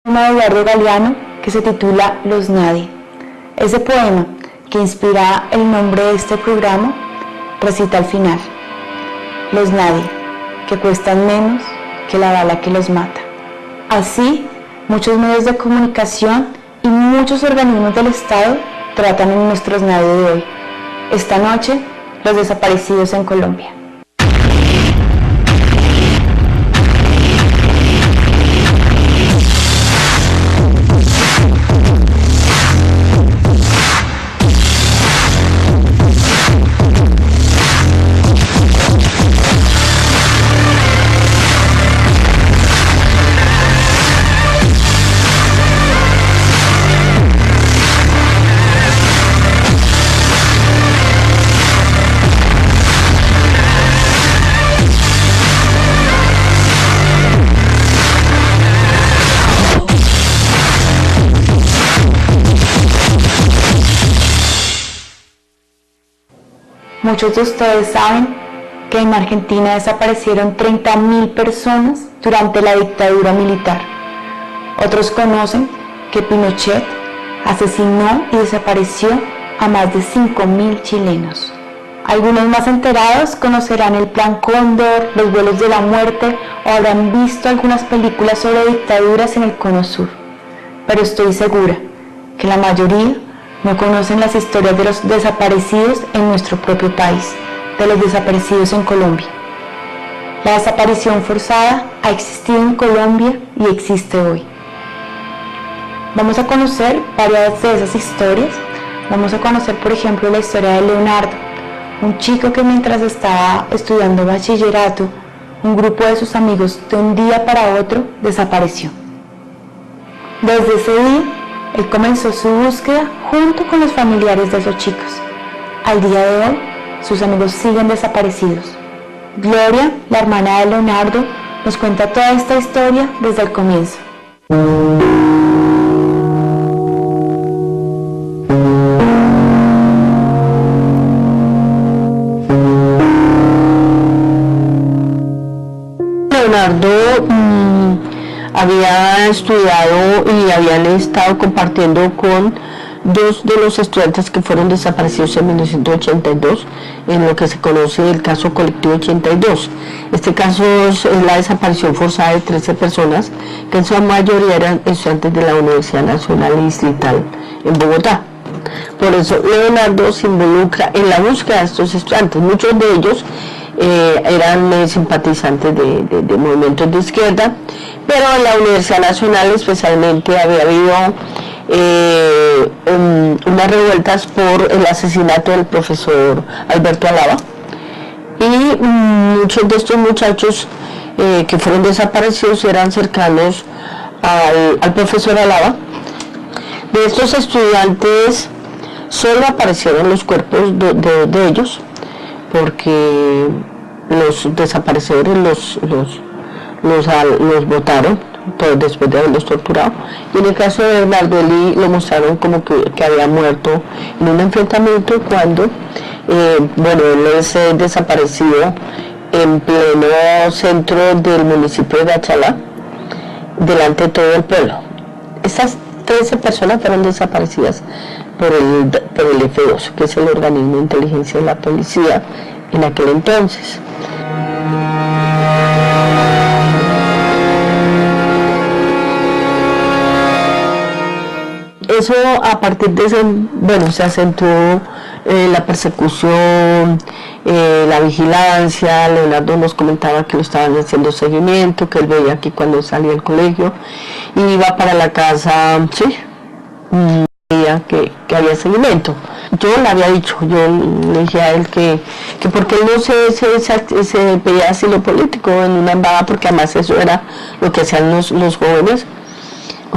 De Eduardo Galeano que se titula Los Nadie. Ese poema que inspira el nombre de este programa recita al final: los nadie, que cuestan menos que la bala que los mata. Así, muchos medios de comunicación y muchos organismos del Estado tratan en nuestros nadie de hoy. Esta noche, los desaparecidos en Colombia. Muchos de ustedes saben que en Argentina desaparecieron 30.000 personas durante la dictadura militar. Otros conocen que Pinochet asesinó y desapareció a más de 5.000 chilenos. Algunos más enterados conocerán el Plan Cóndor, los vuelos de la muerte o habrán visto algunas películas sobre dictaduras en el Cono Sur. Pero estoy segura que la mayoría no conocen las historias de los desaparecidos en nuestro propio país, de los desaparecidos en Colombia. La desaparición forzada ha existido en Colombia y existe hoy. Vamos a conocer varias de esas historias. Vamos a conocer, por ejemplo, la historia de Leonardo, un chico que mientras estaba estudiando bachillerato, un grupo de sus amigos de un día para otro desapareció. Desde ese día, él comenzó su búsqueda junto con los familiares de esos chicos. Al día de hoy, sus amigos siguen desaparecidos. Gloria, la hermana de Leonardo, nos cuenta toda esta historia desde el comienzo. Leonardo había estudiado y habían estado compartiendo con dos de los estudiantes que fueron desaparecidos en 1982, en lo que se conoce el caso Colectivo 82. Este caso es la desaparición forzada de 13 personas, que en su mayoría eran estudiantes de la Universidad Nacional Distrital en Bogotá. Por eso Leonardo se involucra en la búsqueda de estos estudiantes. Muchos de ellos eran simpatizantes de movimientos de izquierda, pero en la Universidad Nacional especialmente había habido unas revueltas por el asesinato del profesor Alberto Alava, y muchos de estos muchachos que fueron desaparecidos eran cercanos al profesor Alava. De estos estudiantes solo aparecieron los cuerpos de ellos, porque los desaparecedores los botaron después de haberlos torturado. Y en el caso de Bernardo Eli lo mostraron como que había muerto en un enfrentamiento cuando él es desaparecido en pleno centro del municipio de Achalá, delante de todo el pueblo. Estas 13 personas fueron desaparecidas por el F2, que es el organismo de inteligencia de la policía en aquel entonces. Eso, a partir de ese, se acentuó la persecución, la vigilancia. Leonardo nos comentaba que lo estaban haciendo seguimiento, que él veía aquí cuando salía del colegio y iba para la casa, veía que había seguimiento. Yo le había dicho, yo le dije a él que porque él no se pedía asilo político en una embajada, porque además eso era lo que hacían los jóvenes,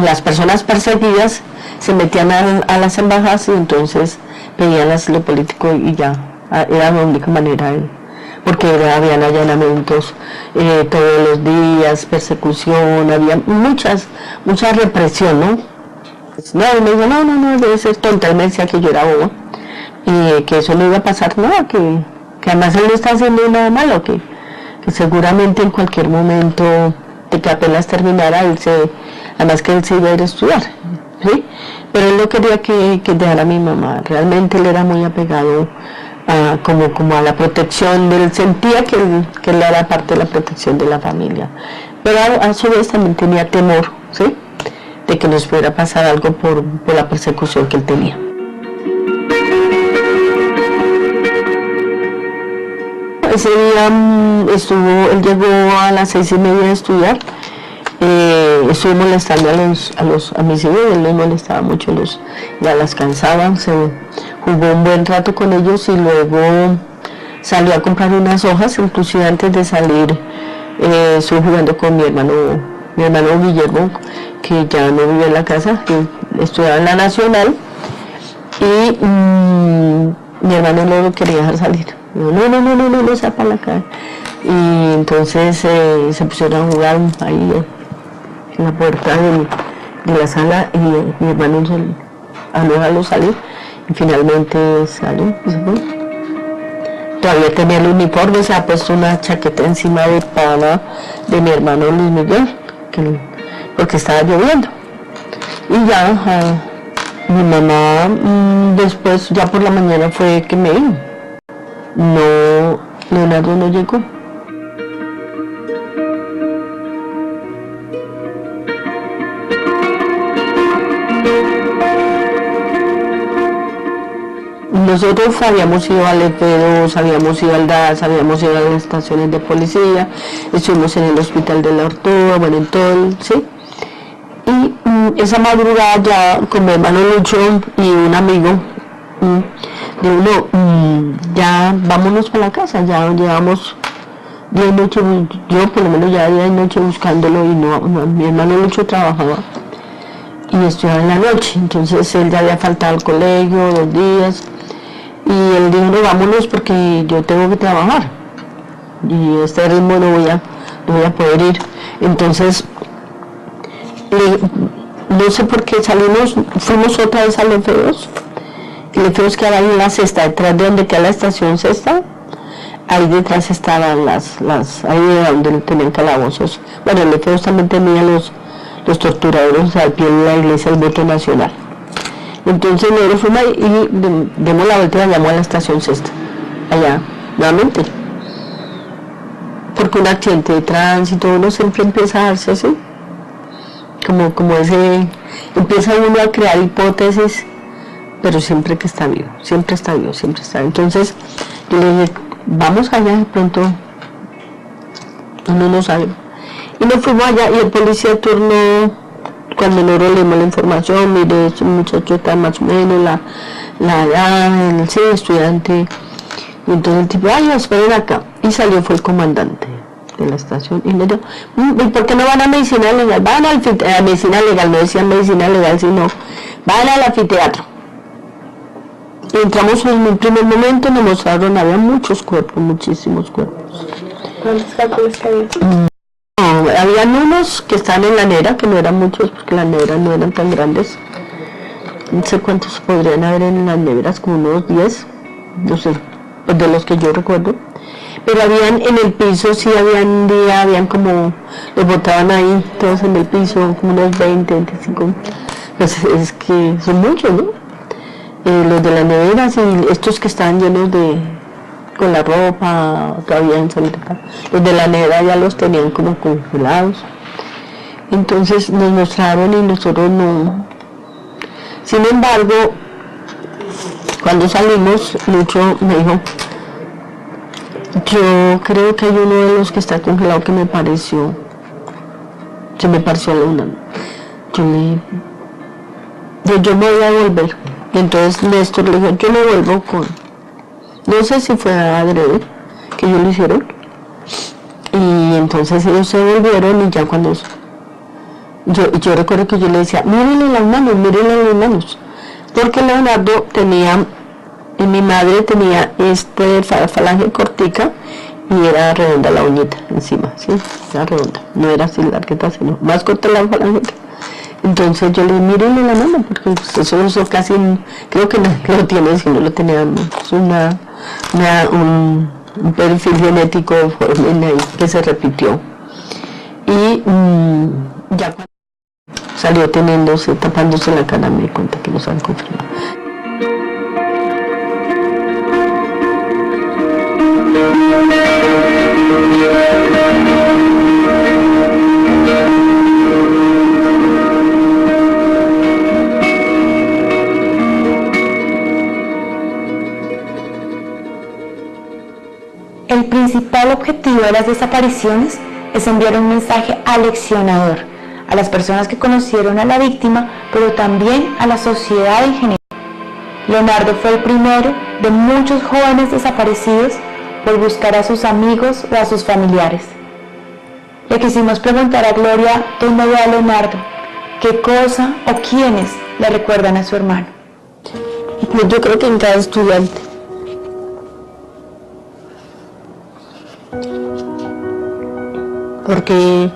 las personas perseguidas se metían a las embajadas y entonces pedían asilo político y ya, era la única manera, porque habían allanamientos todos los días, persecución, había mucha represión, ¿no? Y me dijo, no, debe ser tonta. Él me decía que yo era boba y que eso no iba a pasar nada, que además él no está haciendo nada malo, que seguramente en cualquier momento de que apenas terminara él se además que él se iba a ir a estudiar, ¿sí? Pero él no quería que dejara a mi mamá, realmente él era muy apegado como a la protección, él sentía que él era parte de la protección de la familia, pero a su vez también tenía temor, ¿sí?, de que nos fuera a pasar algo por la persecución que él tenía. Ese día él llegó a las 6:30 a estudiar, estuvo molestando a mis hijos, él les molestaba mucho, ya las cansaba, se jugó un buen rato con ellos y luego salió a comprar unas hojas, inclusive antes de salir estuvo jugando con mi hermano Guillermo, que ya no vive en la casa, que estudiaba en la Nacional, y mi hermano no lo quería dejar salir. No, se para la calle. Y entonces se pusieron a jugar ahí en la puerta de la sala, y mi hermano a no dejarlo salir, y finalmente salió y se fue. Todavía tenía el uniforme, se ha puesto una chaqueta encima de pana de mi hermano Luis Miguel, porque estaba lloviendo. Y ya mi mamá después, ya por la mañana fue que me vino. No, Leonardo no llegó. Nosotros habíamos ido al F2, habíamos ido al DAS, habíamos ido a las estaciones de policía, estuvimos en el hospital de la Ortoa, bueno, en todo, ¿sí? Y esa madrugada ya con mi hermano Lucho y un amigo, ya vámonos para la casa, ya llevamos día y noche, yo por lo menos ya día y noche buscándolo, y no, mi hermano Lucho trabajaba y estudiaba en la noche, entonces él ya había faltado al colegio 2 días, y él dijo, no, vámonos porque yo tengo que trabajar y este ritmo no voy a poder ir. Entonces no sé por qué fuimos otra vez al F2. El F2 que ahora hay en la Cesta, detrás de donde queda la estación Cesta, ahí detrás estaban ahí de donde tenían calabozos. Bueno, el F2 también tenía los torturadores al pie de la iglesia del Voto Nacional. Entonces nosotros fuimos ahí y demos la vuelta y llamamos a la estación Cesta, allá, nuevamente. Porque un accidente de tránsito, uno siempre empieza a darse así, como empieza uno a crear hipótesis, pero siempre que está vivo, siempre está vivo. Entonces yo le dije, vamos allá, de pronto uno no sabe. Y nos fuimos allá, y el policía de turno, cuando nosotros leímos la información, mire, este muchacho está más o menos la edad, sí, estudiante. Y entonces el tipo, esperen acá. Y fue el comandante de la estación y me dijo, ¿por qué no van a medicina legal? Van a medicina legal, no decían medicina legal, sino van al anfiteatro. Y entramos en un primer momento, nos mostraron, había muchos cuerpos, muchísimos cuerpos. ¿Cuántos cálculos que había? Habían unos que estaban en la nera, que no eran muchos porque las neveras no eran tan grandes. No sé cuántos podrían haber en las neveras, como unos 10, no sé, pues de los que yo recuerdo. Pero habían en el piso, sí habían como, los botaban ahí, todos en el piso, como unos 20, 25. Pues es que son muchos, ¿no? Los de las neveras y estos que estaban llenos con la ropa, todavía en solitario. Los de la nevera ya los tenían como congelados. Entonces nos mostraron y nosotros no. Sin embargo, cuando salimos, Lucho me dijo, yo creo que hay uno de los que está congelado que se me pareció a la una. Yo me voy a volver. Y entonces Néstor le dijo, yo me vuelvo no sé si fue adrede que ellos lo hicieron. Y entonces ellos se volvieron, y ya cuando yo recuerdo que yo le decía, mírenle las manos, porque Leonardo tenía, y mi madre tenía falange cortica y era redonda la uñita encima, ¿sí? Era redonda, no era así largueta, sino más corta la falange. Entonces yo le dije, mírenle la mano, porque eso casi, creo que no lo tiene, si no lo tenía, es un perfil genético que se repitió. Y ya salió teniéndose, tapándose la cara, me di cuenta que nos han confirmado. El principal objetivo de las desapariciones es enviar un mensaje aleccionador a las personas que conocieron a la víctima, pero también a la sociedad en general. Leonardo fue el primero de muchos jóvenes desaparecidos por buscar a sus amigos o a sus familiares. Le quisimos preguntar a Gloria dónde ve a Leonardo, qué cosa o quiénes le recuerdan a su hermano. Pues yo creo que en cada estudiante. Porque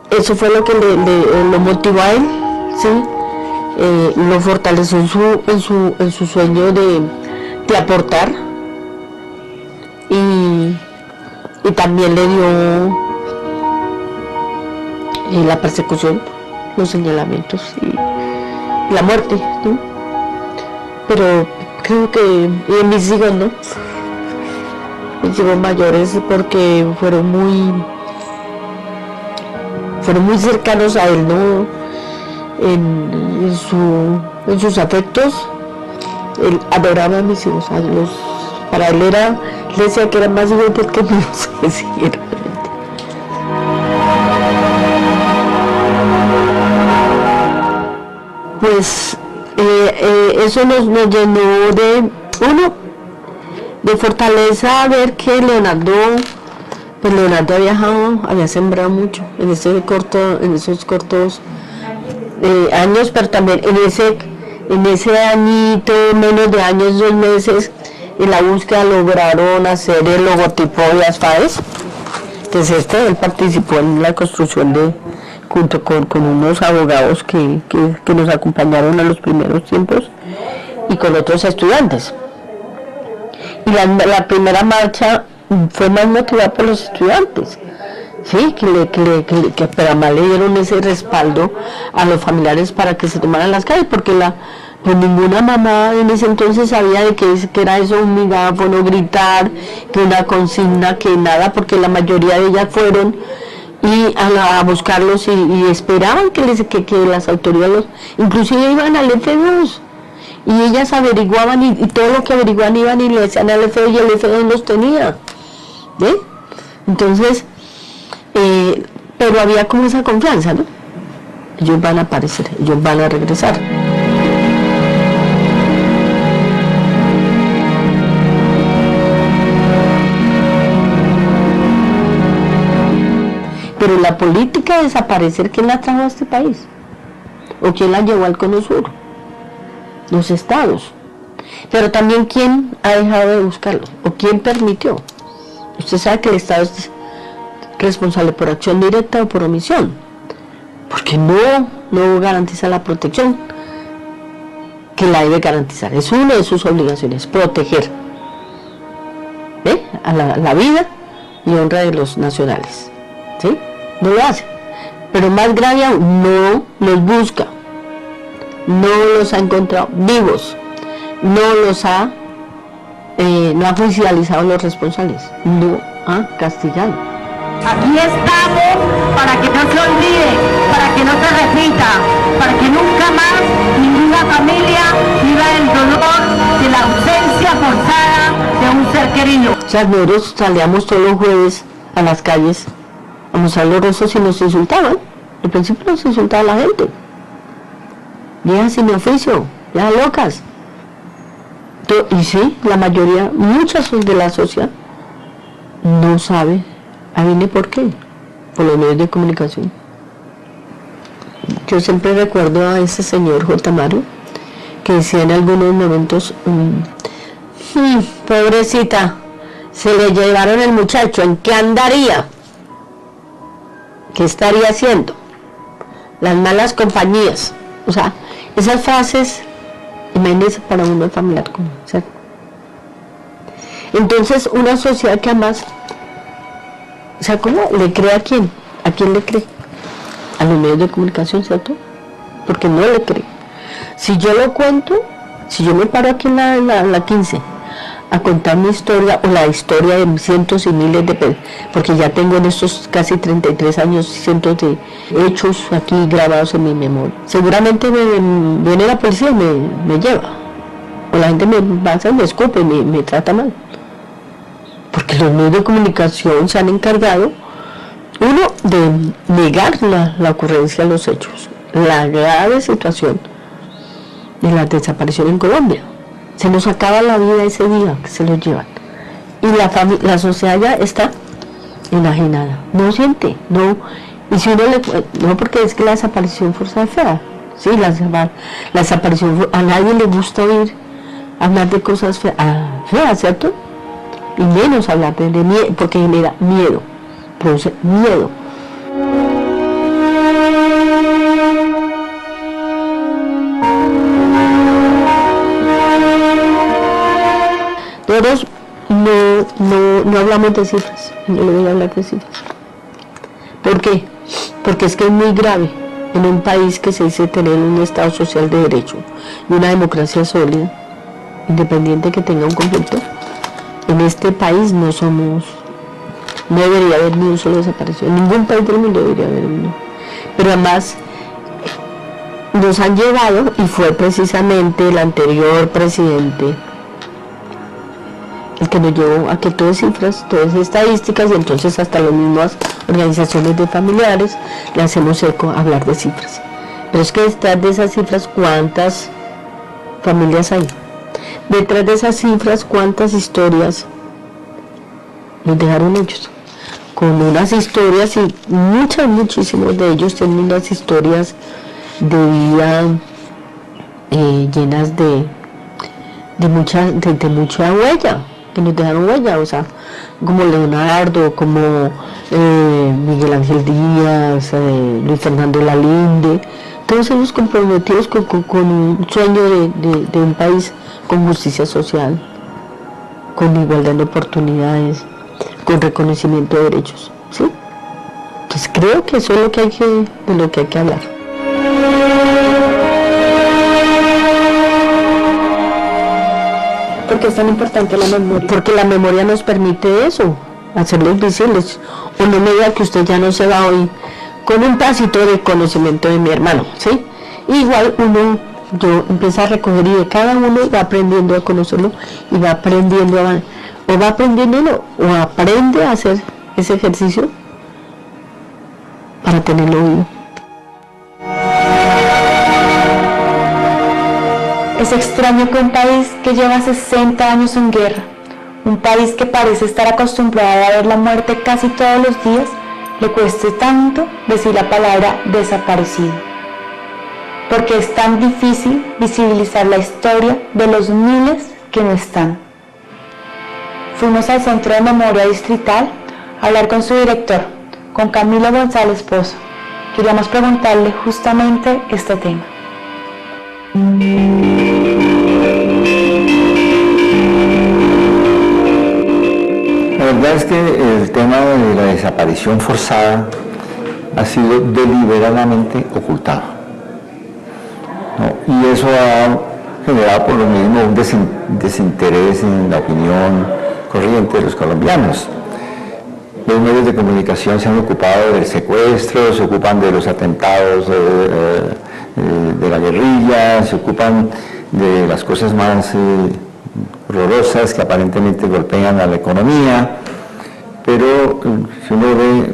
eso fue lo que lo motivó a él, ¿sí? Lo fortaleció en su sueño de aportar y también le dio la persecución, los señalamientos y la muerte, ¿no? Pero creo que en mis hijos, ¿no? Mis hijos mayores, porque fueron muy cercanos a él, ¿no? En sus afectos. Él adoraba a mis hijos, para él él decía que era más hijos que míos, sí, realmente. Pues eso nos llenó de fortaleza ver que Leonardo ha viajado, había sembrado mucho en esos cortos años, pero también en ese añito, menos de años, 2 meses, en la búsqueda lograron hacer el logotipo de ASFAES, que es él participó en la construcción junto con unos abogados que nos acompañaron a los primeros tiempos y con otros estudiantes. Y la primera marcha fue más motivada por los estudiantes, sí, que pero además le dieron ese respaldo a los familiares para que se tomaran las calles, porque pues ninguna mamá en ese entonces sabía de que era eso, un megáfono, gritar, que una consigna, que nada, porque la mayoría de ellas fueron a buscarlos y esperaban que las autoridades inclusive iban al F2. Y ellas averiguaban y todo lo que averiguaban iban y le decían al F2 y el F2 los tenía. ¿Ve? Entonces, pero había como esa confianza, ¿no? Ellos van a aparecer, ellos van a regresar. Pero la política de desaparecer, ¿quién la trajo a este país? ¿O quién la llevó al Cono Sur? Los estados. Pero también, ¿quién ha dejado de buscarlo? ¿O quién permitió? Usted sabe que el Estado es responsable por acción directa o por omisión, porque no garantiza la protección que la debe garantizar. Es una de sus obligaciones, proteger a la vida y honra de los nacionales, ¿sí? No lo hace. Pero más grave aún, no los busca, no los ha encontrado vivos, no ha judicializado a los responsables, no ha castigado. Aquí estamos para que no se olvide, para que no se repita, para que nunca más ninguna familia viva el dolor de la ausencia forzada de un ser querido. O sea, nosotros salíamos todos los jueves a las calles a mostrar los rostros y nos insultaban. Al principio nos insultaba la gente. Viejas sin oficio, viejas locas. Y sí, la mayoría, muchas de la sociedad no sabe, adivine por qué, por los medios de comunicación. Yo siempre recuerdo a ese señor J. Mario, que decía en algunos momentos, pobrecita, se le llevaron el muchacho, ¿en qué andaría? ¿Qué estaría haciendo? Las malas compañías. O sea, esas frases, imagínense para uno es familiar común, ¿cierto? Entonces, una sociedad que además, o sea, ¿cómo le cree a quién? ¿A quién le cree? a los medios de comunicación, ¿cierto? Porque no le creo. Si yo lo cuento, si yo me paro aquí en la 15 a contar mi historia o la historia de cientos y miles de, porque ya tengo en estos casi 33 años cientos de hechos aquí grabados en mi memoria, seguramente viene la policía y me lleva, o la gente me pasa, me escupe, me trata mal, porque los medios de comunicación se han encargado, uno, de negar la ocurrencia de los hechos, la grave situación de la desaparición en Colombia. Se nos acaba la vida ese día que se los llevan. Y la sociedad ya está enajenada, no siente, no. Y si uno no, porque es que la desaparición forzada es fea. Sí, la desaparición, a nadie le gusta oír hablar de cosas feas, ¿cierto? Y menos hablar de miedo, porque genera miedo, produce miedo. Nosotros no hablamos de cifras, no le voy a hablar de cifras. ¿Por qué? Porque es que es muy grave en un país que se dice tener un Estado social de derecho y una democracia sólida, independiente que tenga un conflicto. En este país no debería haber ni un solo desaparecido, en ningún país del mundo debería haber uno. Pero además nos han llevado, y fue precisamente el anterior presidente el que nos llevó a que todas cifras, todas estadísticas, y entonces hasta las mismas organizaciones de familiares le hacemos eco a hablar de cifras. Pero es que detrás de esas cifras, ¿cuántas familias hay? Detrás de esas cifras, ¿cuántas historias nos dejaron ellos? Con unas historias, y muchísimos de ellos tienen unas historias de vida llenas de mucha huella, que nos dejaron huella, o sea, como Leonardo, como Miguel Ángel Díaz, Luis Fernando Lalinde, todos ellos comprometidos con un sueño de un país con justicia social, con igualdad de oportunidades, con reconocimiento de derechos, ¿sí? Entonces creo que eso es de lo que hay que hablar. ¿Por qué es tan importante la memoria? Porque la memoria nos permite eso, hacerlos visibles. O no me diga que usted ya no se va hoy con un pedacito de conocimiento de mi hermano, ¿sí? Igual yo empiezo a recoger, y de cada uno va aprendiendo a conocerlo y va aprendiendo o aprende a hacer ese ejercicio para tenerlo vivo. Es extraño que un país que lleva 60 años en guerra, un país que parece estar acostumbrado a ver la muerte casi todos los días, le cueste tanto decir la palabra desaparecido. Porque es tan difícil visibilizar la historia de los miles que no están. Fuimos al Centro de Memoria Distrital a hablar con su director, con Camilo González Pozo. Queríamos preguntarle justamente este tema. La verdad es que el tema de la desaparición forzada ha sido deliberadamente ocultado, ¿no? Y eso ha generado por lo mismo un desinterés en la opinión corriente de los colombianos. Los medios de comunicación se han ocupado del secuestro, se ocupan de los atentados de la guerrilla, se ocupan de las cosas más horrorosas que aparentemente golpean a la economía, pero si uno ve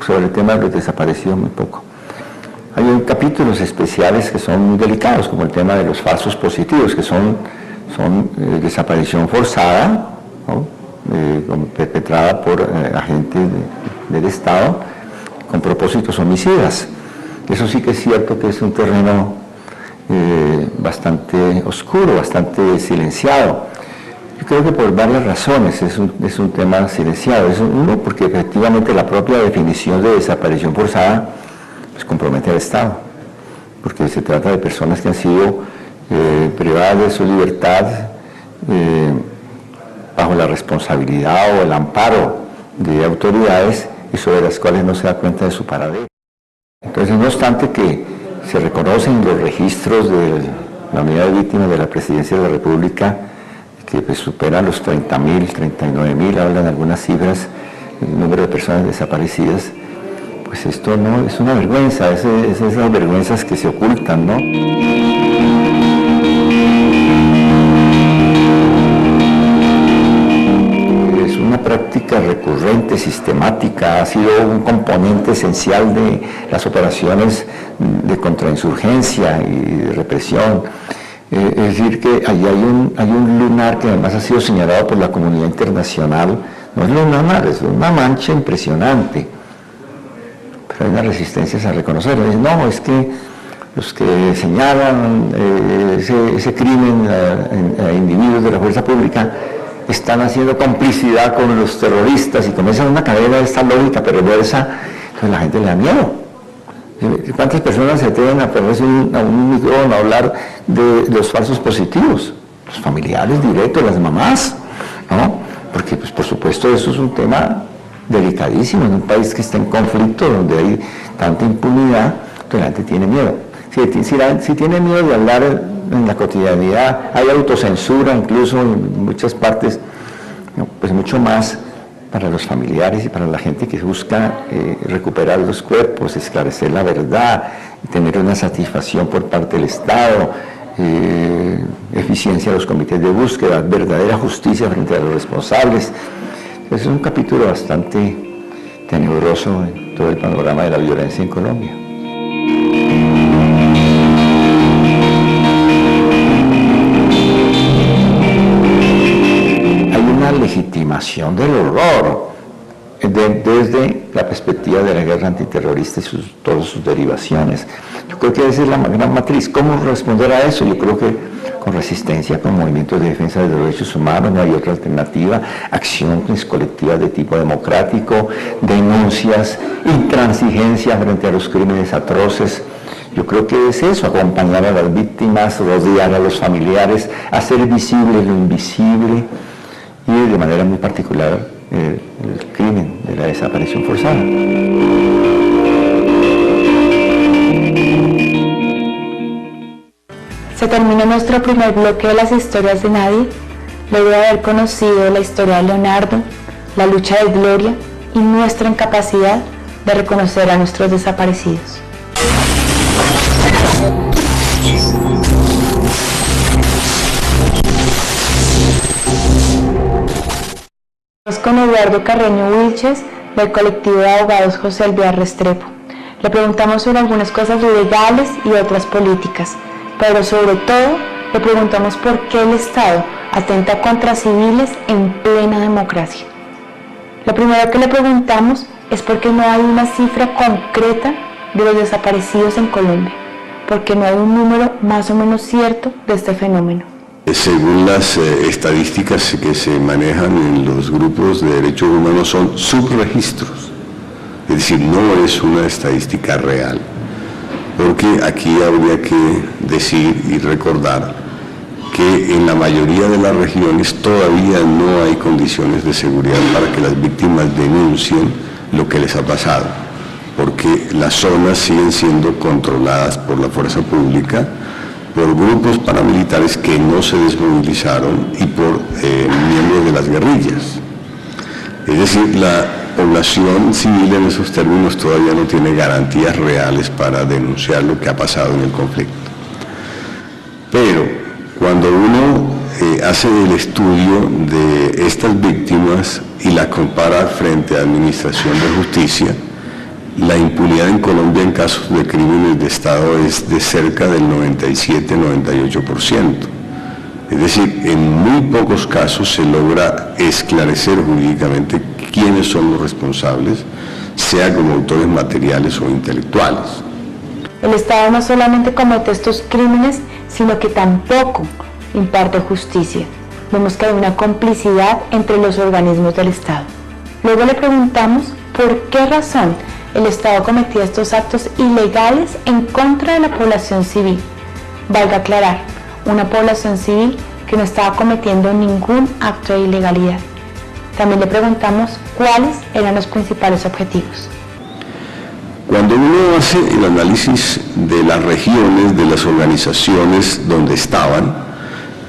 sobre el tema de los desaparecidos muy poco. Hay capítulos especiales que son muy delicados, como el tema de los falsos positivos, que son desaparición forzada, ¿no? Perpetrada por agentes del Estado con propósitos homicidas. Eso sí que es cierto que es un terreno bastante oscuro, bastante silenciado. Yo creo que por varias razones es un tema silenciado. Uno, porque efectivamente la propia definición de desaparición forzada pues, compromete al Estado, porque se trata de personas que han sido privadas de su libertad bajo la responsabilidad o el amparo de autoridades y sobre las cuales no se da cuenta de su paradero. Entonces, no obstante que se reconocen los registros de la unidad de víctimas de la Presidencia de la República, que pues superan los 30.000, 39.000, hablan algunas cifras, el número de personas desaparecidas, pues esto no es una vergüenza, es esas vergüenzas que se ocultan, ¿no? Es una práctica recurrente, sistemática, ha sido un componente esencial de las operaciones de contrainsurgencia y de represión. Es decir, que allí hay un lunar que además ha sido señalado por la comunidad internacional. No es lunar, es una mancha impresionante. Pero hay una resistencia a reconocerlo. No, es que los que señalan ese crimen a individuos de la fuerza pública están haciendo complicidad con los terroristas y comienzan una cadena de esta lógica perversa. Entonces la gente le da miedo. ¿Cuántas personas se atreven a ponerse a un micrófono a hablar de los falsos positivos? Los familiares directos, las mamás, ¿no? Porque, pues, por supuesto, eso es un tema delicadísimo en un país que está en conflicto, donde hay tanta impunidad, entonces la gente tiene miedo. Si tiene miedo de hablar en la cotidianidad, hay autocensura incluso en muchas partes, pues mucho más para los familiares y para la gente que busca recuperar los cuerpos, esclarecer la verdad, tener una satisfacción por parte del Estado, eficiencia de los comités de búsqueda, verdadera justicia frente a los responsables. Es un capítulo bastante tenebroso en todo el panorama de la violencia en Colombia. Legitimación del horror desde la perspectiva de la guerra antiterrorista y todas sus derivaciones. Yo creo que esa es la gran matriz. ¿Cómo responder a eso? Yo creo que con resistencia, con movimientos de defensa de los derechos humanos, no hay otra alternativa, acciones colectivas de tipo democrático, denuncias, intransigencia frente a los crímenes atroces. Yo creo que es eso, acompañar a las víctimas, rodear a los familiares, hacer visible lo invisible, y de manera muy particular el crimen de la desaparición forzada. Se termina nuestro primer bloque de las historias de nadie, luego de haber conocido la historia de Leonardo, la lucha de Gloria y nuestra incapacidad de reconocer a nuestros desaparecidos. Con Eduardo Carreño Wilches, del colectivo de abogados José Elviar Restrepo. Le preguntamos sobre algunas cosas legales y otras políticas, pero sobre todo le preguntamos por qué el Estado atenta contra civiles en plena democracia. Lo primero que le preguntamos es por qué no hay una cifra concreta de los desaparecidos en Colombia, porque no hay un número más o menos cierto de este fenómeno. Según las estadísticas que se manejan en los grupos de derechos humanos, son subregistros, es decir, no es una estadística real, porque aquí habría que decir y recordar que en la mayoría de las regiones todavía no hay condiciones de seguridad para que las víctimas denuncien lo que les ha pasado, porque las zonas siguen siendo controladas por la fuerza pública, por grupos paramilitares que no se desmovilizaron y por miembros de las guerrillas. Es decir, la población civil en esos términos todavía no tiene garantías reales para denunciar lo que ha pasado en el conflicto. Pero cuando uno hace el estudio de estas víctimas y las compara frente a Administración de Justicia, la impunidad en Colombia en casos de crímenes de Estado es de cerca del 97-98%. Es decir, en muy pocos casos se logra esclarecer jurídicamente quiénes son los responsables, sea como autores materiales o intelectuales. El Estado no solamente comete estos crímenes, sino que tampoco imparte justicia. Vemos que hay una complicidad entre los organismos del Estado. Luego le preguntamos por qué razón el Estado cometía estos actos ilegales en contra de la población civil. Valga aclarar, una población civil que no estaba cometiendo ningún acto de ilegalidad. También le preguntamos cuáles eran los principales objetivos. Cuando uno hace el análisis de las regiones, de las organizaciones donde estaban,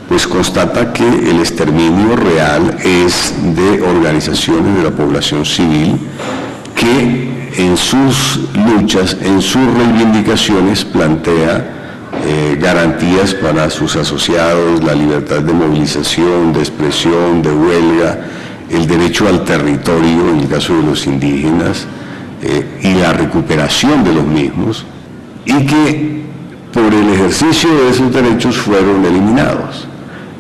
pues constata que el exterminio real es de organizaciones de la población civil que en sus luchas, en sus reivindicaciones plantea garantías para sus asociados, la libertad de movilización, de expresión, de huelga, el derecho al territorio en el caso de los indígenas y la recuperación de los mismos, y que por el ejercicio de esos derechos fueron eliminados.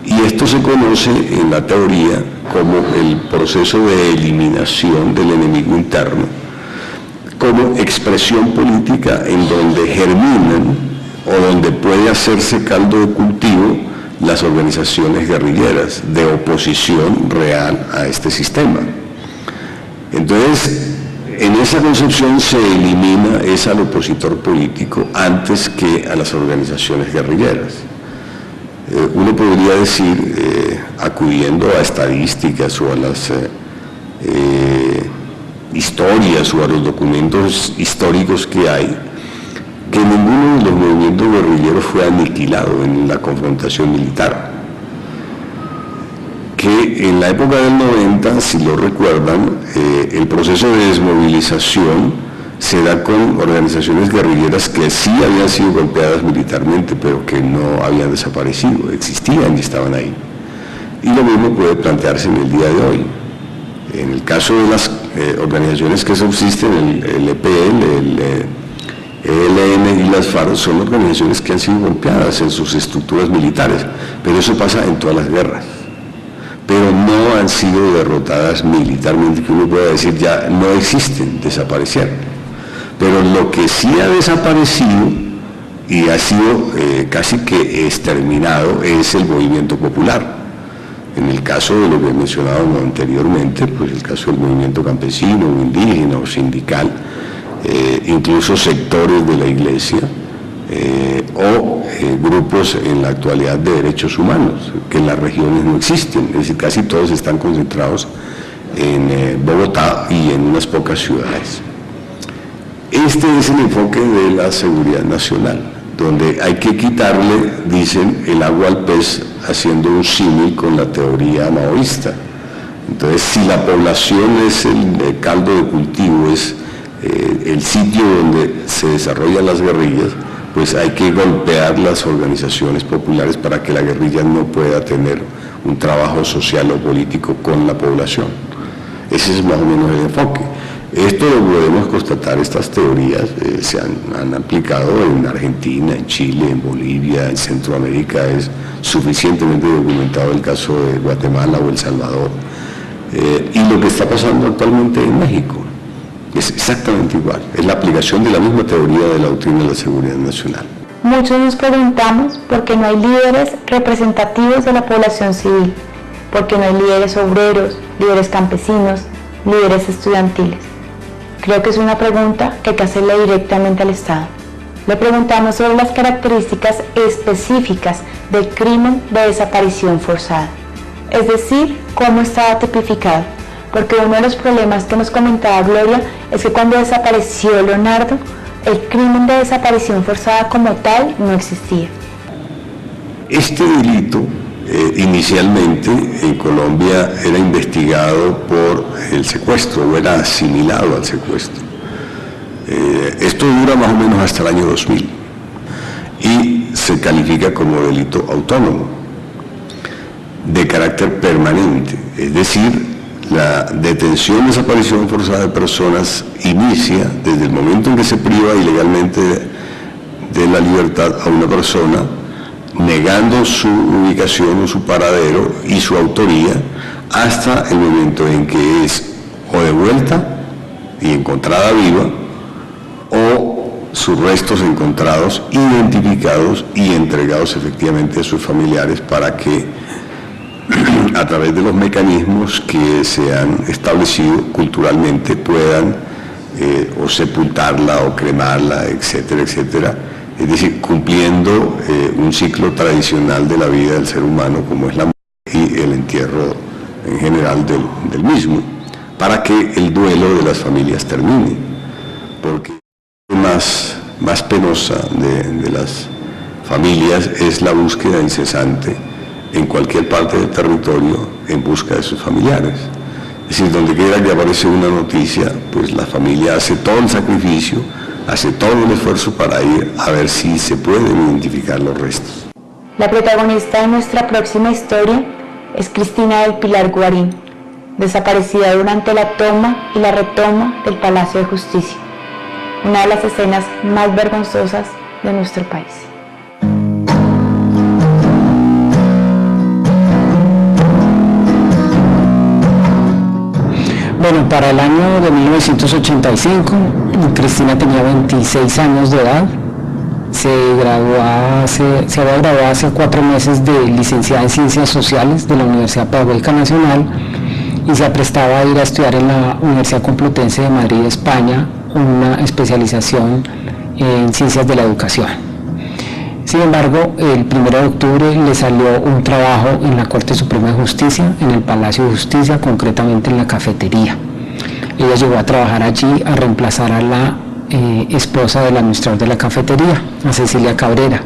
Y esto se conoce en la teoría como el proceso de eliminación del enemigo interno, como expresión política en donde germinan o donde puede hacerse caldo de cultivo las organizaciones guerrilleras de oposición real a este sistema. Entonces, en esa concepción se elimina es al opositor político antes que a las organizaciones guerrilleras. Uno podría decir, acudiendo a estadísticas o a las historias o a los documentos históricos que hay, que ninguno de los movimientos guerrilleros fue aniquilado en la confrontación militar. Que en la época del 90, si lo recuerdan, el proceso de desmovilización se da con organizaciones guerrilleras que sí habían sido golpeadas militarmente, pero que no habían desaparecido, existían y estaban ahí. Y lo mismo puede plantearse en el día de hoy. En el caso de las organizaciones que subsisten, el EPL, el ELN y las FARC, son organizaciones que han sido golpeadas en sus estructuras militares, pero eso pasa en todas las guerras. Pero no han sido derrotadas militarmente, que uno pueda decir ya no existen, desaparecieron. Pero lo que sí ha desaparecido y ha sido casi que exterminado es el movimiento popular. En el caso de lo que he mencionado anteriormente, pues el caso del movimiento campesino, o indígena o sindical, incluso sectores de la iglesia, o grupos en la actualidad de derechos humanos, que en las regiones no existen, es decir, casi todos están concentrados en Bogotá y en unas pocas ciudades. Este es el enfoque de la seguridad nacional, donde hay que quitarle, dicen, el agua al pez, haciendo un símil con la teoría maoísta. Entonces, si la población es el caldo de cultivo, es el sitio donde se desarrollan las guerrillas, pues hay que golpear las organizaciones populares para que la guerrilla no pueda tener un trabajo social o político con la población. Ese es más o menos el enfoque. Esto lo podemos constatar, estas teorías se han aplicado en Argentina, en Chile, en Bolivia, en Centroamérica, es suficientemente documentado el caso de Guatemala o El Salvador. Y lo que está pasando actualmente en México es exactamente igual, es la aplicación de la misma teoría de la doctrina de la seguridad nacional. Muchos nos preguntamos por qué no hay líderes representativos de la población civil, por qué no hay líderes obreros, líderes campesinos, líderes estudiantiles. Creo que es una pregunta que hay que hacerle directamente al Estado. Le preguntamos sobre las características específicas del crimen de desaparición forzada, es decir, cómo estaba tipificado, porque uno de los problemas que nos comentaba Gloria es que cuando desapareció Leonardo, el crimen de desaparición forzada como tal no existía. Este delito inicialmente en Colombia era investigado por el secuestro o era asimilado al secuestro. Esto dura más o menos hasta el año 2000 y se califica como delito autónomo de carácter permanente, es decir, la detención, desaparición forzada de personas inicia desde el momento en que se priva ilegalmente de la libertad a una persona, negando su ubicación o su paradero y su autoría, hasta el momento en que es o devuelta y encontrada viva, o sus restos encontrados, identificados y entregados efectivamente a sus familiares para que a través de los mecanismos que se han establecido culturalmente puedan o sepultarla o cremarla, etcétera, etcétera. Es decir, cumpliendo un ciclo tradicional de la vida del ser humano como es la muerte y el entierro en general del mismo, para que el duelo de las familias termine. Porque Más penosa de las familias es la búsqueda incesante en cualquier parte del territorio en busca de sus familiares. Es decir, donde quiera que aparece una noticia, pues la familia hace todo el sacrificio, hace todo el esfuerzo para ir a ver si se pueden identificar los restos. La protagonista de nuestra próxima historia es Cristina del Pilar Guarín, desaparecida durante la toma y la retoma del Palacio de Justicia, una de las escenas más vergonzosas de nuestro país. Bueno, para el año de 1985, Cristina tenía 26 años de edad, se había graduado hace 4 meses de licenciada en Ciencias Sociales de la Universidad Pedagógica Nacional y se aprestaba a ir a estudiar en la Universidad Complutense de Madrid, España, una especialización en Ciencias de la Educación. Sin embargo, el 1 de octubre le salió un trabajo en la Corte Suprema de Justicia, en el Palacio de Justicia, concretamente en la cafetería. Ella llegó a trabajar allí a reemplazar a la esposa del administrador de la cafetería, a Cecilia Cabrera.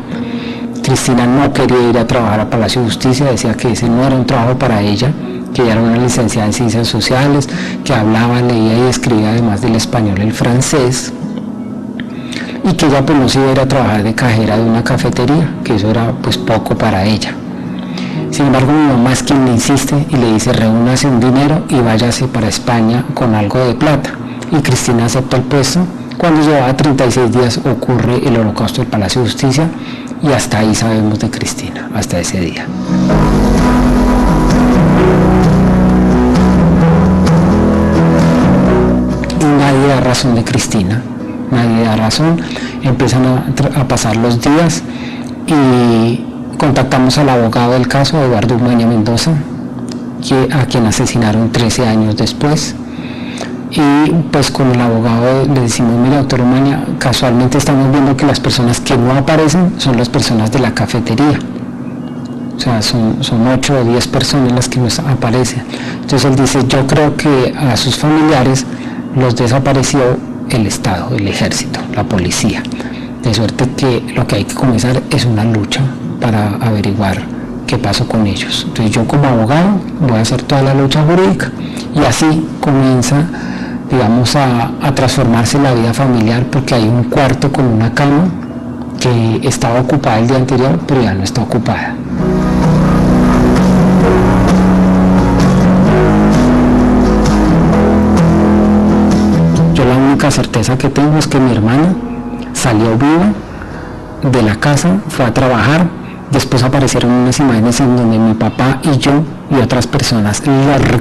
Cristina no quería ir a trabajar al Palacio de Justicia, decía que ese no era un trabajo para ella, que ella era una licenciada en Ciencias Sociales, que hablaba, leía y escribía además del español y el francés, y que ella pues no se iba a ir a trabajar de cajera de una cafetería, que eso era pues poco para ella. Sin embargo, mi mamá es quien le insiste y le dice: reúnase un dinero y váyase para España con algo de plata. Y Cristina acepta el puesto. Cuando llevaba 36 días ocurre el holocausto del Palacio de Justicia y hasta ahí sabemos de Cristina, hasta ese día. Y nadie da razón de Cristina. Nadie da razón, empiezan a pasar los días y contactamos al abogado del caso, Eduardo Umaña Mendoza, a quien asesinaron 13 años después. Y pues con el abogado le decimos: mira, doctor Umaña, casualmente estamos viendo que las personas que no aparecen son las personas de la cafetería. O sea, son 8 o 10 personas las que no aparecen. Entonces él dice: yo creo que a sus familiares los desapareció el Estado, el Ejército, la policía, de suerte que lo que hay que comenzar es una lucha para averiguar qué pasó con ellos. Entonces yo como abogado voy a hacer toda la lucha jurídica y así comienza, digamos, a transformarse la vida familiar, porque hay un cuarto con una cama que estaba ocupada el día anterior, pero ya no está ocupada. La única certeza que tengo es que mi hermana salió viva de la casa, fue a trabajar, después aparecieron unas imágenes en donde mi papá y yo y otras personas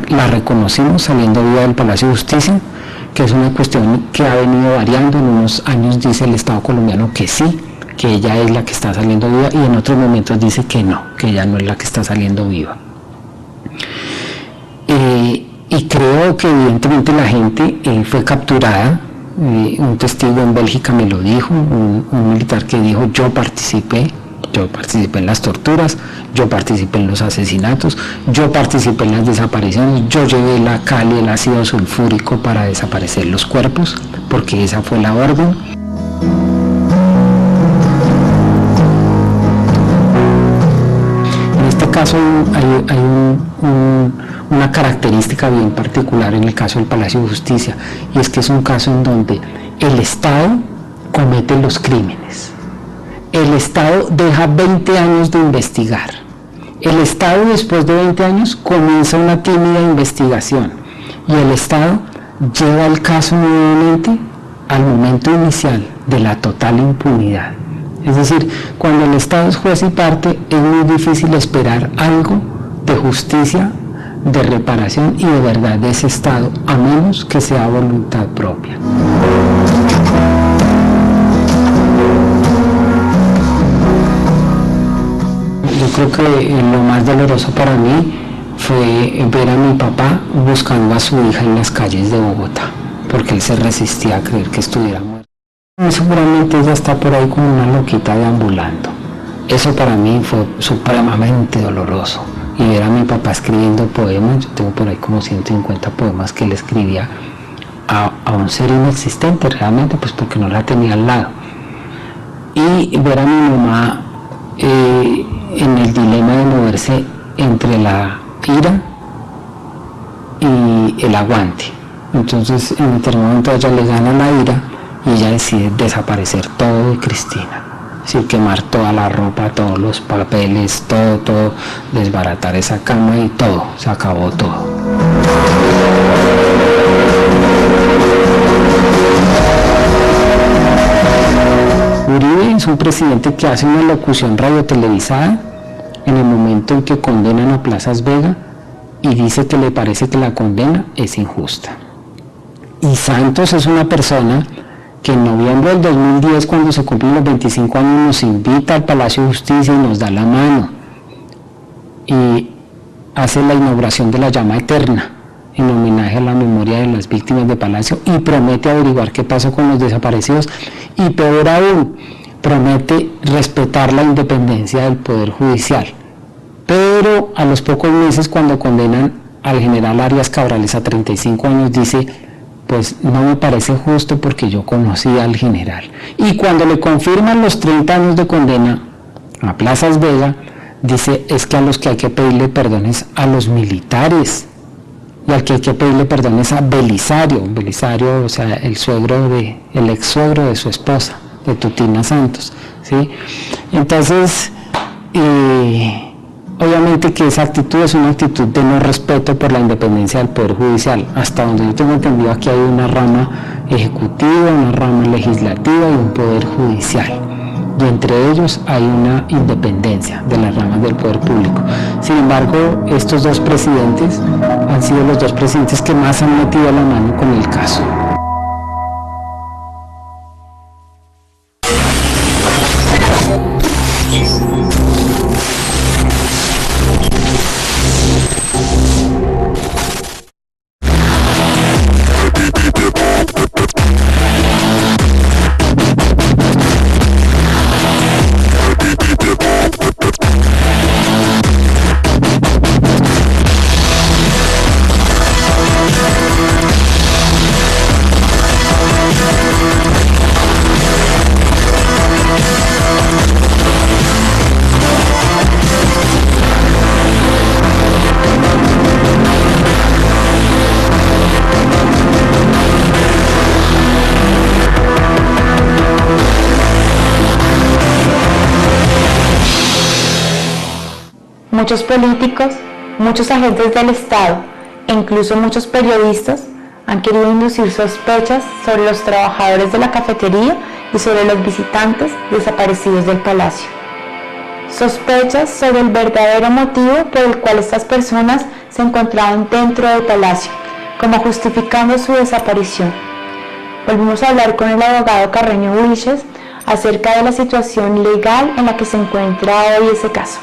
la reconocimos saliendo viva del Palacio de Justicia, que es una cuestión que ha venido variando. En unos años dice el Estado colombiano que sí, que ella es la que está saliendo viva, y en otros momentos dice que no, que ella no es la que está saliendo viva. Y creo que evidentemente la gente fue capturada. Un testigo en Bélgica me lo dijo, un militar que dijo: yo participé en las torturas, yo participé en los asesinatos, yo participé en las desapariciones, yo llevé la cal y el ácido sulfúrico para desaparecer los cuerpos, porque esa fue la orden. En este caso hay una característica bien particular en el caso del Palacio de Justicia, y es que es un caso en donde el Estado comete los crímenes. El Estado deja 20 años de investigar. El Estado, después de 20 años, comienza una tímida investigación, y el Estado lleva el caso nuevamente al momento inicial de la total impunidad. Es decir, cuando el Estado es juez y parte, es muy difícil esperar algo de justicia, de reparación y de verdad de ese Estado, a menos que sea voluntad propia. Yo creo que lo más doloroso para mí fue ver a mi papá buscando a su hija en las calles de Bogotá, porque él se resistía a creer que estuviera muerta. Seguramente ella está por ahí como una loquita deambulando. Eso para mí fue supremamente doloroso. Y ver a mi papá escribiendo poemas, yo tengo por ahí como 150 poemas que él escribía, a un ser inexistente realmente, pues porque no la tenía al lado. Y ver a mi mamá en el dilema de moverse entre la ira y el aguante. Entonces en determinado momento a ella le gana la ira y ella decide desaparecer todo de Cristina, es decir, quemar toda la ropa, todos los papeles, todo, desbaratar esa cama y todo, se acabó todo. Uribe es un presidente que hace una locución radiotelevisada en el momento en que condenan a Plazas Vega y dice que le parece que la condena es injusta. Y Santos es una persona que en noviembre del 2010, cuando se cumplen los 25 años, nos invita al Palacio de Justicia y nos da la mano y hace la inauguración de la llama eterna en homenaje a la memoria de las víctimas de Palacio y promete averiguar qué pasó con los desaparecidos y, peor aún, promete respetar la independencia del Poder Judicial. Pero a los pocos meses, cuando condenan al general Arias Cabrales a 35 años, dice: pues no me parece justo porque yo conocí al general. Y cuando le confirman los 30 años de condena a Plazas Vega, dice: es que a los que hay que pedirle perdón es a los militares, y al que hay que pedirle perdón es a Belisario, o sea, el ex suegro de su esposa, de Tutina Santos, ¿sí? Entonces, obviamente que esa actitud es una actitud de no respeto por la independencia del Poder Judicial. Hasta donde yo tengo entendido, aquí hay una rama ejecutiva, una rama legislativa y un Poder Judicial. Y entre ellos hay una independencia de las ramas del poder público. Sin embargo, estos dos presidentes han sido los dos presidentes que más han metido la mano con el caso. Muchos políticos, muchos agentes del Estado e incluso muchos periodistas han querido inducir sospechas sobre los trabajadores de la cafetería y sobre los visitantes desaparecidos del palacio. Sospechas sobre el verdadero motivo por el cual estas personas se encontraban dentro del palacio, como justificando su desaparición. Volvimos a hablar con el abogado Carreño Wilches acerca de la situación legal en la que se encuentra hoy ese caso.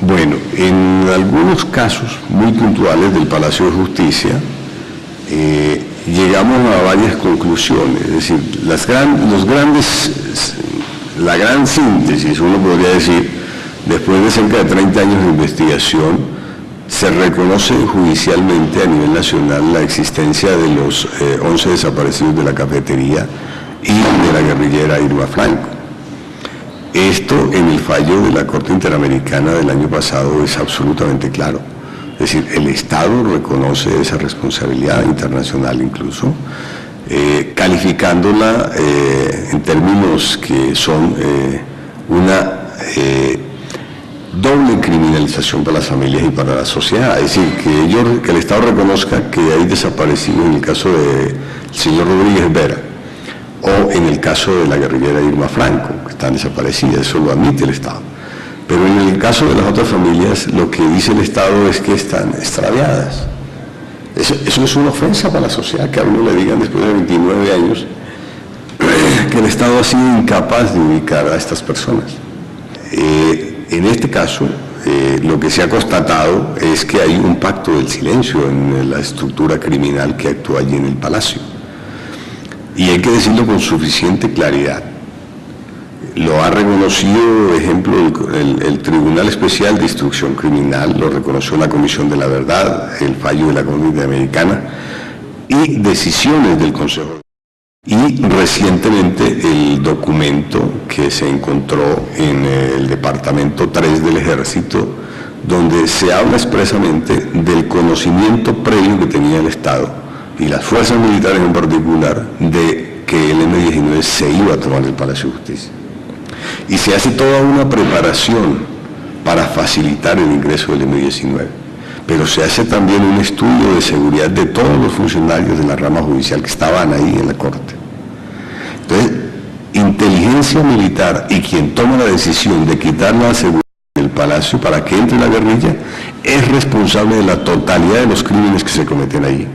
Bueno, en algunos casos muy puntuales del Palacio de Justicia llegamos a varias conclusiones, es decir, la gran síntesis, uno podría decir, después de cerca de 30 años de investigación, se reconoce judicialmente a nivel nacional la existencia de los 11 desaparecidos de la cafetería y de la guerrillera Irma Franco. Esto en el fallo de la Corte Interamericana del año pasado es absolutamente claro. Es decir, el Estado reconoce esa responsabilidad internacional incluso, calificándola en términos que son una doble criminalización para las familias y para la sociedad. Es decir, que el Estado reconozca que hay desaparecidos en el caso del señor Rodríguez Vera, o en el caso de la guerrillera Irma Franco, que están desaparecidas, eso lo admite el Estado. Pero en el caso de las otras familias, lo que dice el Estado es que están extraviadas. Eso es una ofensa para la sociedad, que a uno le digan después de 29 años que el Estado ha sido incapaz de ubicar a estas personas. En este caso, lo que se ha constatado es que hay un pacto del silencio en la estructura criminal que actúa allí en el Palacio. Y hay que decirlo con suficiente claridad. Lo ha reconocido, por ejemplo, el Tribunal Especial de Instrucción Criminal, lo reconoció la Comisión de la Verdad, el fallo de la Corte Interamericana, y decisiones del Consejo. Y recientemente el documento que se encontró en el Departamento 3 del Ejército, donde se habla expresamente del conocimiento previo que tenía el Estado y las fuerzas militares en particular de que el M-19 se iba a tomar el Palacio de Justicia. Y se hace toda una preparación para facilitar el ingreso del M-19, pero se hace también un estudio de seguridad de todos los funcionarios de la rama judicial que estaban ahí en la Corte. Entonces, inteligencia militar y quien toma la decisión de quitar la seguridad del Palacio para que entre la guerrilla es responsable de la totalidad de los crímenes que se cometen allí.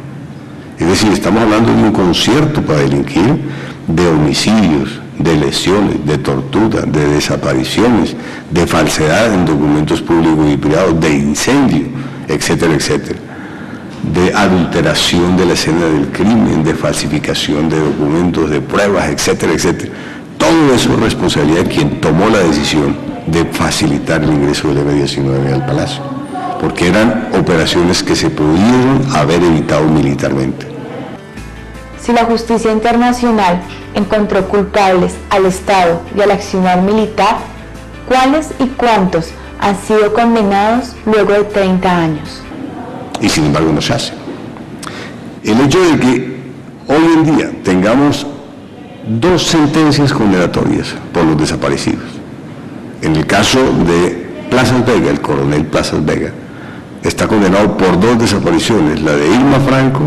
Es decir, estamos hablando de un concierto para delinquir, de homicidios, de lesiones, de tortura, de desapariciones, de falsedad en documentos públicos y privados, de incendio, etcétera, etcétera, de adulteración de la escena del crimen, de falsificación de documentos, de pruebas, etcétera, etcétera. Todo eso es responsabilidad de quien tomó la decisión de facilitar el ingreso del M-19 al Palacio, porque eran operaciones que se pudieron haber evitado militarmente. Si la justicia internacional encontró culpables al Estado y al accionar militar, ¿cuáles y cuántos han sido condenados luego de 30 años? Y sin embargo no se hace. El hecho de que hoy en día tengamos 2 sentencias condenatorias por los desaparecidos. En el caso de Plazas Vega, el coronel Plazas Vega, está condenado por 2 desapariciones, la de Irma Franco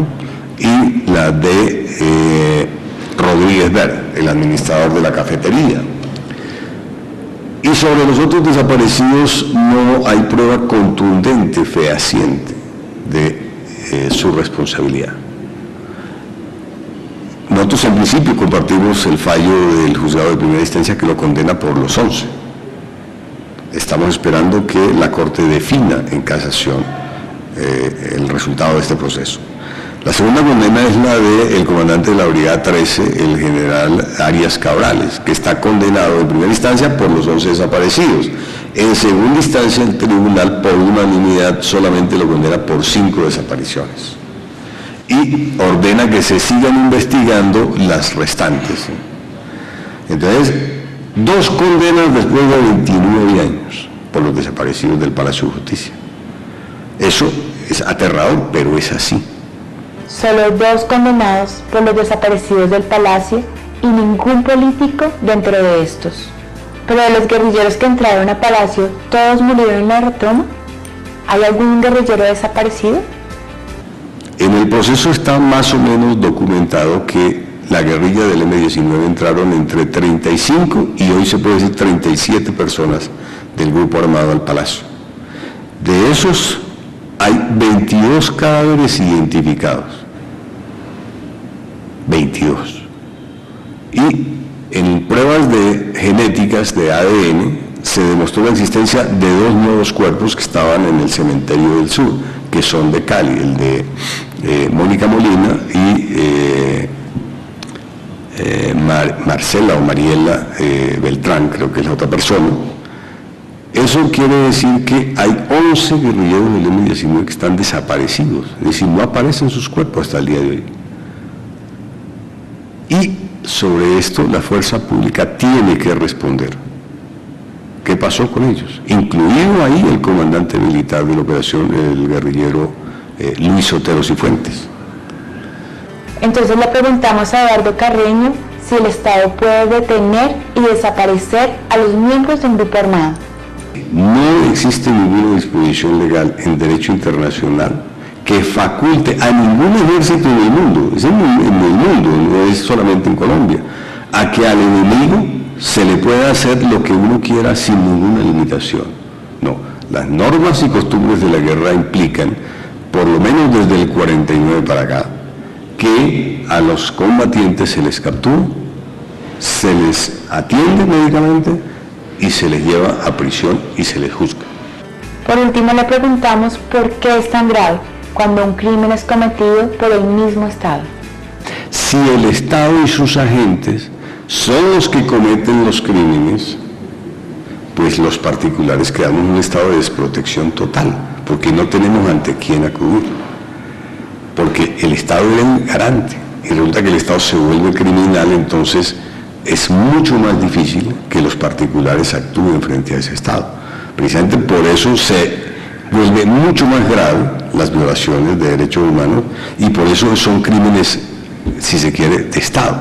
y la de Rodríguez Ver, el administrador de la cafetería. Y sobre los otros desaparecidos no hay prueba contundente, fehaciente, de su responsabilidad. Nosotros en principio compartimos el fallo del juzgado de primera instancia que lo condena por los 11. Estamos esperando que la Corte defina en casación el resultado de este proceso. La segunda condena es la del comandante de la Brigada 13, el general Arias Cabrales, que está condenado en primera instancia por los 11 desaparecidos. En segunda instancia, el tribunal, por unanimidad, solamente lo condena por 5 desapariciones. Y ordena que se sigan investigando las restantes. Entonces, 2 condenas después de 29 años por los desaparecidos del Palacio de Justicia. Eso es aterrador, pero es así. Solo 2 condenados por los desaparecidos del Palacio y ningún político dentro de estos. Pero de los guerrilleros que entraron a Palacio, ¿todos murieron en la retoma? ¿Hay algún guerrillero desaparecido? En el proceso está más o menos documentado que la guerrilla del M-19 entraron entre 35 y hoy se puede decir 37 personas del grupo armado al Palacio. De esos hay 22 cadáveres identificados. 22. Y en pruebas genéticas de ADN se demostró la existencia de 2 nuevos cuerpos que estaban en el cementerio del sur, que son de Cali, el de Mónica Molina y Marcela o Mariela Beltrán, creo que es la otra persona. Eso quiere decir que hay 11 guerrilleros del M-19 que están desaparecidos, es decir, no aparecen sus cuerpos hasta el día de hoy. Y sobre esto la fuerza pública tiene que responder. ¿Qué pasó con ellos? Incluido ahí el comandante militar de la operación, el guerrillero Luis Otero Cifuentes. Entonces le preguntamos a Eduardo Carreño si el Estado puede detener y desaparecer a los miembros de un grupo armado. No existe ninguna disposición legal en derecho internacional que faculte a ningún ejército en el mundo, es en el mundo, no es solamente en Colombia, a que al enemigo se le pueda hacer lo que uno quiera sin ninguna limitación. No, las normas y costumbres de la guerra implican, por lo menos desde el 49 para acá, que a los combatientes se les captura, se les atiende médicamente y se les lleva a prisión y se les juzga. Por último le preguntamos por qué es tan grave cuando un crimen es cometido por el mismo Estado. Si el Estado y sus agentes son los que cometen los crímenes, pues los particulares quedamos en un estado de desprotección total, porque no tenemos ante quién acudir. porque el Estado era el garante, y resulta que el Estado se vuelve criminal, entonces es mucho más difícil que los particulares actúen frente a ese Estado. Precisamente por eso se vuelve mucho más grave las violaciones de derechos humanos, y por eso son crímenes, si se quiere, de Estado,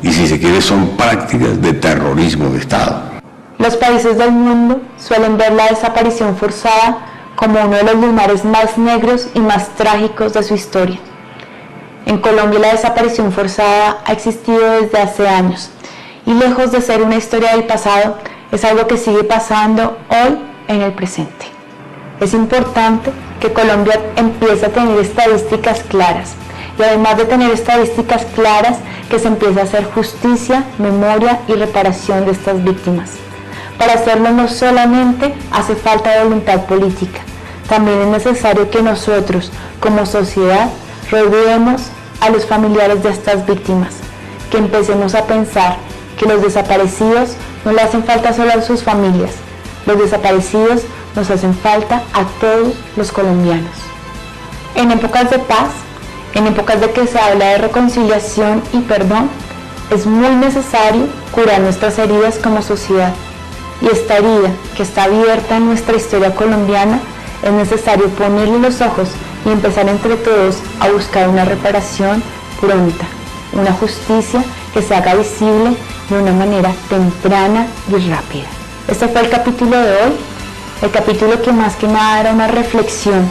y si se quiere son prácticas de terrorismo de Estado. Los países del mundo suelen ver la desaparición forzada como uno de los lunares más negros y más trágicos de su historia. En Colombia la desaparición forzada ha existido desde hace años y lejos de ser una historia del pasado, es algo que sigue pasando hoy en el presente. Es importante que Colombia empiece a tener estadísticas claras y además de tener estadísticas claras, que se empiece a hacer justicia, memoria y reparación de estas víctimas. Para hacerlo no solamente hace falta voluntad política, también es necesario que nosotros, como sociedad, rodeemos a los familiares de estas víctimas, que empecemos a pensar que los desaparecidos no le hacen falta solo a sus familias, los desaparecidos nos hacen falta a todos los colombianos. En épocas de paz, en épocas de que se habla de reconciliación y perdón, es muy necesario curar nuestras heridas como sociedad. Y esta herida que está abierta en nuestra historia colombiana, es necesario ponerle los ojos y empezar entre todos a buscar una reparación pronta, una justicia que se haga visible de una manera temprana y rápida. Este fue el capítulo de hoy, el capítulo que más que nada era una reflexión,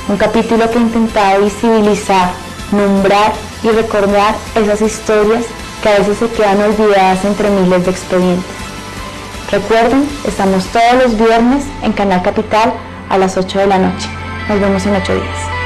un capítulo que intentaba visibilizar, nombrar y recordar esas historias que a veces se quedan olvidadas entre miles de expedientes. Recuerden, estamos todos los viernes en Canal Capital a las 8 de la noche. Nos vemos en 8 días.